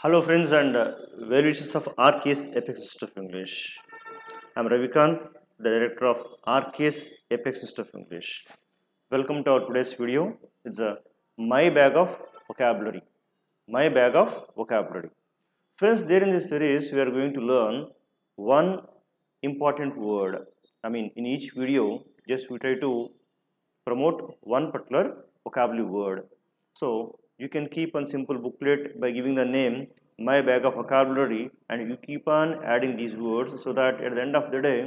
Hello friends and well wishes of RKS Apex Institute of English. I am Ravikant, the director of RKS Apex Institute of English. Welcome to our today's video. It's a My Bag of Vocabulary. My Bag of Vocabulary. Friends, there in this series we are going to learn one important word. In each video, just we try to promote one particular vocabulary word. So you can keep a simple booklet by giving the name My Bag of Vocabulary, and you keep on adding these words so that at the end of the day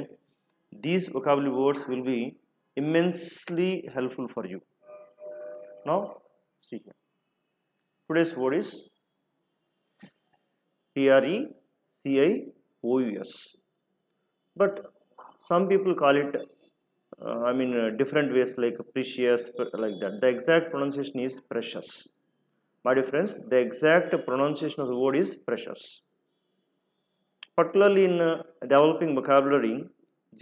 these vocabulary words will be immensely helpful for you. Now see here. Today's word is Precous. But some people call it different ways like precious, like that. The exact pronunciation is precious. My dear friends, the exact pronunciation of the word is precious. Particularly in developing vocabulary,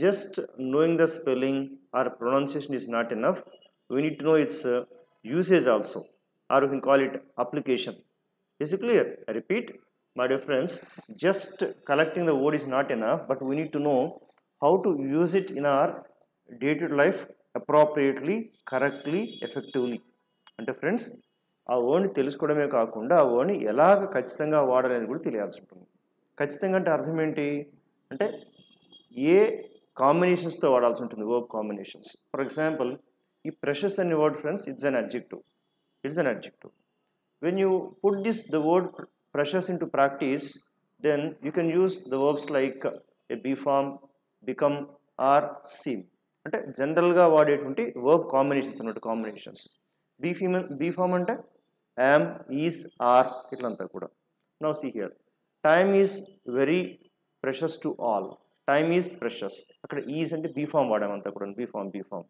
just knowing the spelling or pronunciation is not enough. We need to know its usage also, or we can call it application. Is it clear? I repeat, my dear friends, just collecting the word is not enough, but we need to know how to use it in our day-to-day life appropriately, correctly, effectively. అంటే friends ఆ వర్డ్ని తెలుసుకోవడమే కాకుండా ఆ వర్డ్ని ఎలాగ ఖచ్చితంగా వాడాలనేది కూడా తెలియాల్సి ఉంటుంది. ఖచ్చితంగా అంటే అర్థం ఏంటి అంటే ఏ కాంబినేషన్స్తో వాడాల్సి ఉంటుంది, వర్బ్ కాంబినేషన్స్. ఫర్ ఎగ్జాంపుల్, ఈ ప్రెషస్ అనే word friends it's an adjective. When you put the word precious into practice, then you can use the verbs like a be form, become or seem. అంటే జనరల్గా వాడేటువంటి verb combinations అన్నమాట. Combinations be form అంటే am, is, are ఇట్లంతా కూడా. Now see here, time is very precious to all. Time is precious. అక్కడ is అంటే be form వాడామంతా కూడా. Be form.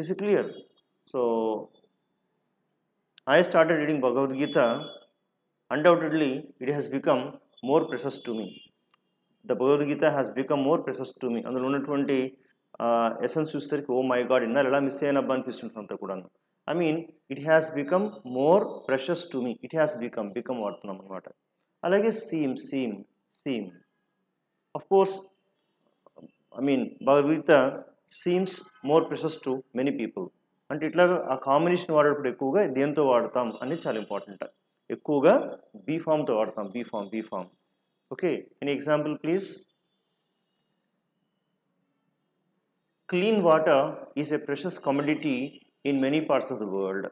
Is it clear? So I started reading Bhagavad Gita. Undoubtedly, it has become more precious to me. The Bhagavad Gita has become more precious to me. అందులో ఉన్నటువంటి essence చూసేసరికి oh my God ఇన్నాళ్ళు ఎలా miss అయినబ్బా అనిపిస్తుంటుంది అంతా కూడా. It has become more precious to me. It has become వాడుతున్నాం అనమాట. అలాగే seem. Of course Bhagavad Gita seems more precious to many people. అంటే ఇట్లాగా ఆ కాంబినేషన్ వాడేటప్పుడు ఎక్కువగా దేంతో వాడతాం అనేది చాలా ఇంపార్టెంట్. ఎక్కువగా బీ ఫామ్తో వాడతాం. Be form. Okay, any example please? Clean water is a precious commodity in many parts of the world.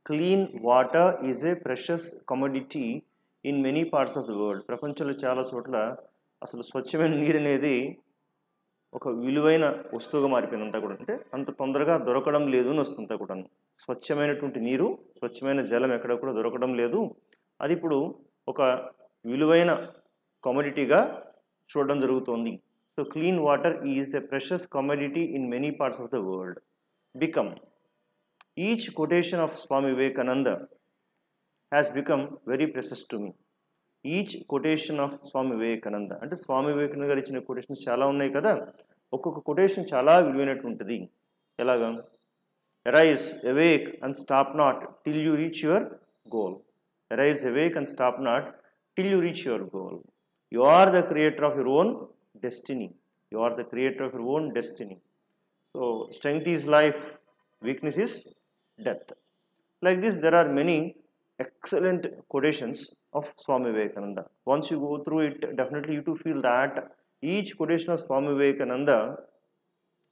Clean water is a precious commodity in many parts of the world. ప్రపంచంలో చాలా చోట్ల అసలు స్వచ్ఛమైన నీరు అనేది ఒక విలువైన వస్తువుగా మారిపోయిందంతా కూడా. అంటే అంత తొందరగా దొరకడం లేదు అని వస్తుందంతా కూడా. స్వచ్ఛమైనటువంటి నీరు, స్వచ్ఛమైన జలం ఎక్కడ కూడా దొరకడం లేదు. అది ఇప్పుడు ఒక విలువైన కమోడిటీగా చూడడం జరుగుతోంది. So clean water is a precious commodity in many parts of the world. Become. Each quotation of Swami Vivekananda has become very precious to me. Each quotation of Swami Vivekananda అంటే స్వామి వివేకానంద గారు ఇచ్చిన కొటేషన్స్ చాలా ఉన్నాయి కదా. ఒక్కొక్క కొటేషన్ చాలా విలువైనటువంటిది. ఎలాగా? Arise awake and stop not till you reach your goal. Arise awake and stop not till you reach your goal. You are the creator of your own destiny. So strength is life, weakness is death. Like this, there are many excellent quotations of Swami Vivekananda. Once you go through it, definitely you too feel that each quotation of Swami Vivekananda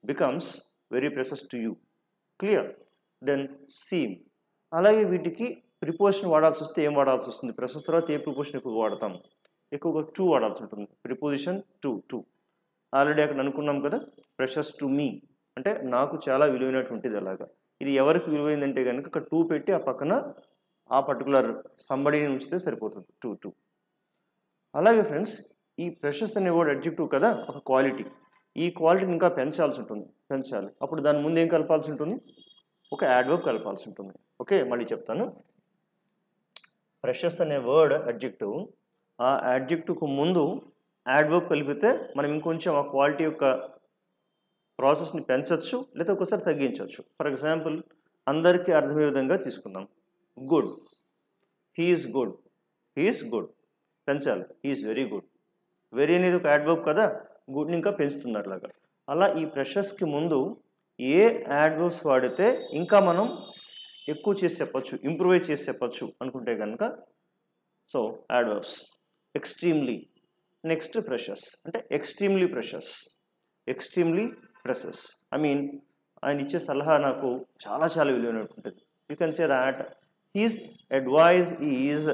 becomes very precious to you. Clear? Then seem. అలాగే వీటికి preposition వాడాల్సి వస్తే ఏం వాడాల్సి వస్తుంది? Precious తర్వాత a preposition ఎక్కువగా వాడతాం? ఎక్కువగా టు వాడాల్సి ఉంటుంది. Preposition to. ఆల్రెడీ అక్కడ అనుకున్నాం కదా, ప్రెషస్ టు మీ అంటే నాకు చాలా విలువైనటువంటిది. అలాగా ఇది ఎవరికి విలువైందంటే కనుక అక్కడ టూ పెట్టి ఆ పక్కన ఆ పర్టికులర్ సంబడిని ఉంచితే సరిపోతుంది. టూ. అలాగే ఫ్రెండ్స్, ఈ ప్రెషస్ అనే వర్డ్ అడ్జెక్టివ్ కదా, ఒక క్వాలిటీ. ఈ క్వాలిటీని ఇంకా పెంచాలి. అప్పుడు దాని ముందు ఏం కలపాల్సి ఉంటుంది? ఒక యాడ్వర్బ్ కలపాల్సి ఉంటుంది. ఓకే, మళ్ళీ చెప్తాను. ప్రెషస్ అనే వర్డ్ అడ్జెక్టివ్, ఆ అడ్జెక్టివ్కు ముందు యాడ్వర్బ్ కలిపితే మనం ఇంకొంచెం ఆ క్వాలిటీ యొక్క ప్రాసెస్ని పెంచవచ్చు, లేదా ఒకసారి తగ్గించవచ్చు. ఫర్ ఎగ్జాంపుల్, అందరికీ అర్థమయ్యే విధంగా తీసుకుందాం. గుడ్. He is good. పెంచాలి. Is very good. వెరీ అనేది ఒక యాడ్వర్బ్ కదా, గుడ్ని ఇంకా పెంచుతుంది అట్లాగా. అలా ఈ ప్రెషస్కి ముందు ఏ యాడ్వర్బ్స్ వాడితే ఇంకా మనం ఎక్కువ చేసి చెప్పచ్చు, ఇంప్రూవైజ్ చేసి చెప్పచ్చు అనుకుంటే కనుక so adverbs. Extremely, next precious అంటే extremely precious, extremely precious. I mean ఆయన ఇచ్చే సలహా నాకు చాలా చాలా విలువైనటువంటిది. You can say that his advice is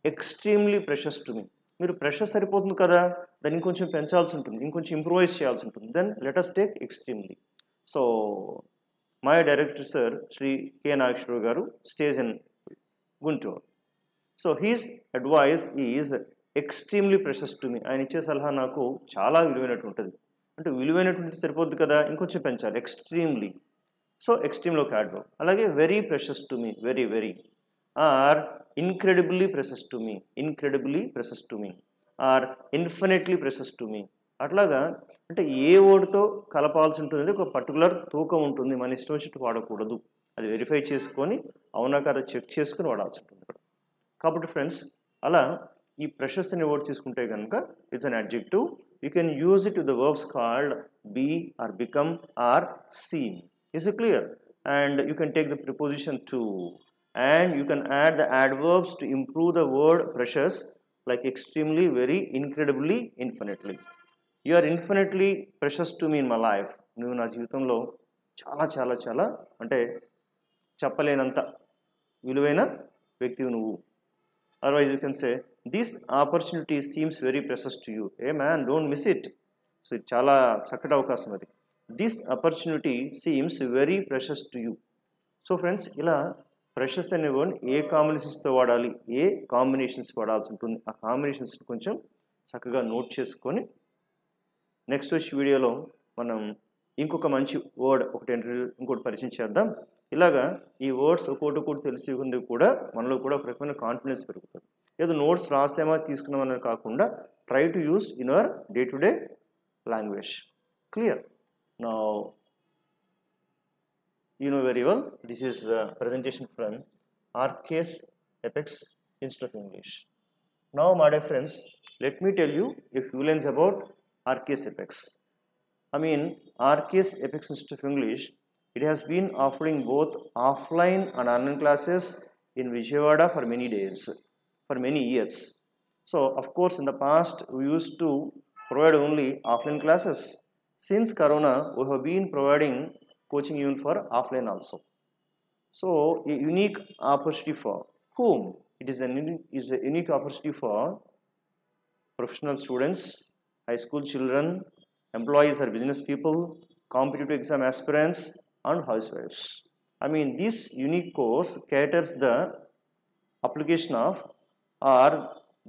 extremely precious to me. మీరు ప్రెషర్ సరిపోతుంది కదా, దాన్ని ఇంకొంచెం పెంచాల్సి ఉంటుంది, ఇంకొంచెం ఇంప్రూవైజ్ చేయాల్సి ఉంటుంది. Then let us take extremely. So my director sir Shri K Nageswara Rao గారు stage in Guntur. So his advice is extremely precious to me. ఆయన ఇచ్చే సలహా నాకు చాలా విలువైనటువంటిది. అంటే విలువైనటువంటి సరిపోద్ది కదా, ఇంకొంచెం పెంచాలి, ఎక్స్ట్రీమ్లీ. సో ఎక్స్ట్రీమ్లో ఒక యాడ్వర్బ్. అలాగే very precious to me, very very. Or incredibly precious to me, incredibly precious to me, or infinitely precious to me. అట్లాగా అంటే ఏ వర్డ్తో కలపాల్సి ఉంటుంది, ఒక పర్టికులర్ తూకం ఉంటుంది, మన ఇష్టం వచ్చినట్టు వాడకూడదు. అది వెరిఫై చేసుకొని అవునా కదా చెక్ చేసుకుని వాడాల్సి ఉంటుంది. కాబట్టి ఫ్రెండ్స్ అలా ఈ ప్రెషస్ అనే వర్డ్ తీసుకుంటే కనుక it's an adjective. You can use it to the verbs called be or become or seem. Is it clear? And you can take the preposition to, and you can add the adverbs to improve the word precious, like extremely, very, incredibly, infinitely. You are infinitely precious to me in my life. నువ్వు నా జీవితంలో చాలా చాలా చాలా అంటే చెప్పలేనంత విలువైన వ్యక్తివి నువ్వు. Otherwise you can say this opportunity seems very precious to you. A man, don't miss it. So ఇది చాలా చక్కటి అవకాశం అది. This opportunity seems very precious to you. So friends ఇలా ప్రెషస్ అనే వర్డ్ ఏ కాంబినేషన్స్తో వాడాలి, ఏ కాంబినేషన్స్ వాడాల్సి ఉంటుంది, ఆ కాంబినేషన్స్ కొంచెం చక్కగా నోట్ చేసుకొని నెక్స్ట్ వచ్చే వీడియోలో మనం ఇంకొక మంచి వర్డ్ ఒకటి ఇంకోటి పరిచయం చేద్దాం. ఇలాగా ఈ వర్డ్స్ ఒక్కొక్కటి తెలిసి ఉంది కూడా మనలో కూడా ఒక రకమైన కాన్ఫిడెన్స్ పెరుగుతుంది. ఏదో నోట్స్ రాసామా తీసుకున్నామని కాకుండా try to use in our day to day language. Clear? Now you know very well, this is the presentation from RKS Apex Institute of English. Now my dear friends, let me tell you a few lines about RKS Apex. I mean RKS Apex Institute of English, it has been offering both offline and online classes in Vijayawada for many days, for many years. So of course in the past we used to provide only offline classes. Since Corona we have been providing coaching even for offline also. So a unique opportunity for whom? It is a unique opportunity for professional students, high school children, employees or business people, competitive exam aspirants and housewives. I mean this unique course caters the application of or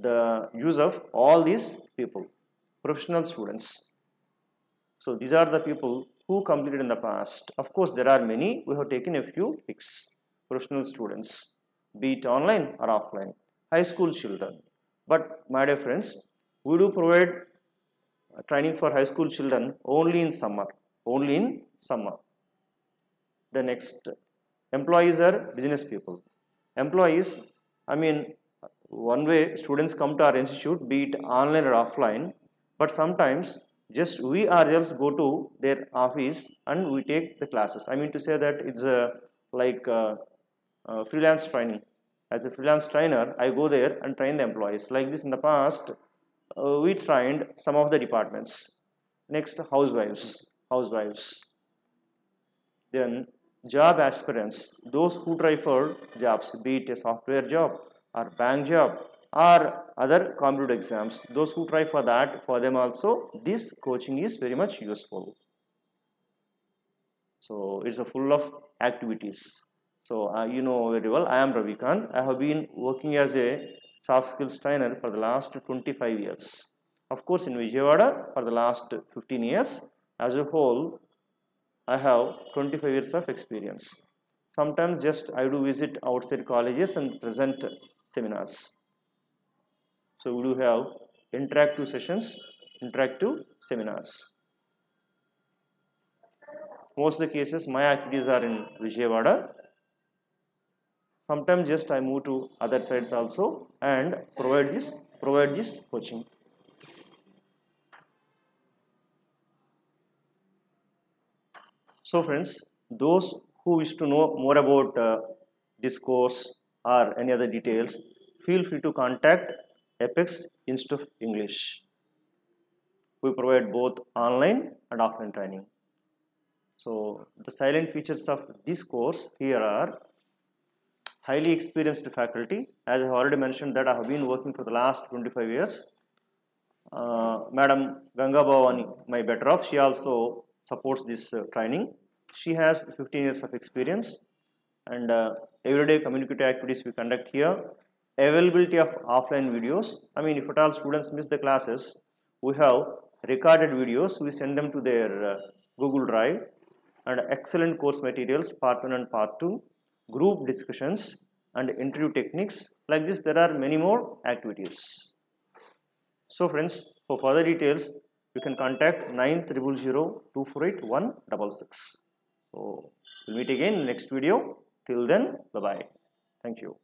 the use of all these people, professional students. So these are the people who completed in the past. Of course there are many, we have taken a few picks. Professional students, be it online or offline, high school children. But my dear friends, we do provide training for high school children only in summer, only in summer. The next, employees are business people. Employees, I mean one way students come to our institute, be it online or offline, but sometimes just we ourselves go to their office and we take the classes. I mean to say that it's like freelance training. As a freelance trainer, I go there and train the employees. Like this in the past, we trained some of the departments. Next, housewives. Then job aspirants, those who try for jobs, be it a software job or bank job or other competitive exams, those who try for that, for them also this coaching is very much useful. So it's a full of activities. So you know very well, I am Ravikant. I have been working as a soft skills trainer for the last 25 years. Of course in Vijayawada for the last 15 years. As a whole I have 25 years of experience. Sometimes just I do visit outside colleges and present seminars. So we do have interactive sessions, interactive seminars. Most of the cases my activities are in Vijayawada. Sometimes just I move to other sites also and provide this provide this coaching. So friends, those who wish to know more about this course or any other details, feel free to contact Apex Institute of English. We provide both online and offline training. So the silent features of this course here are highly experienced faculty. As I have already mentioned that I have been working for the last 25 years. Madam Ganga Bhavani, my better off, she also supports this training. She has 15 years of experience, and everyday communicative activities we conduct here. Availability of offline videos. I mean, if at all students miss the classes, we have recorded videos. We send them to their Google Drive, and excellent course materials, part 1 and part 2, group discussions and interview techniques. Like this, there are many more activities. So friends, for further details, you can contact 900248 So we'll meet again in next video. Till then, bye bye. Thank you.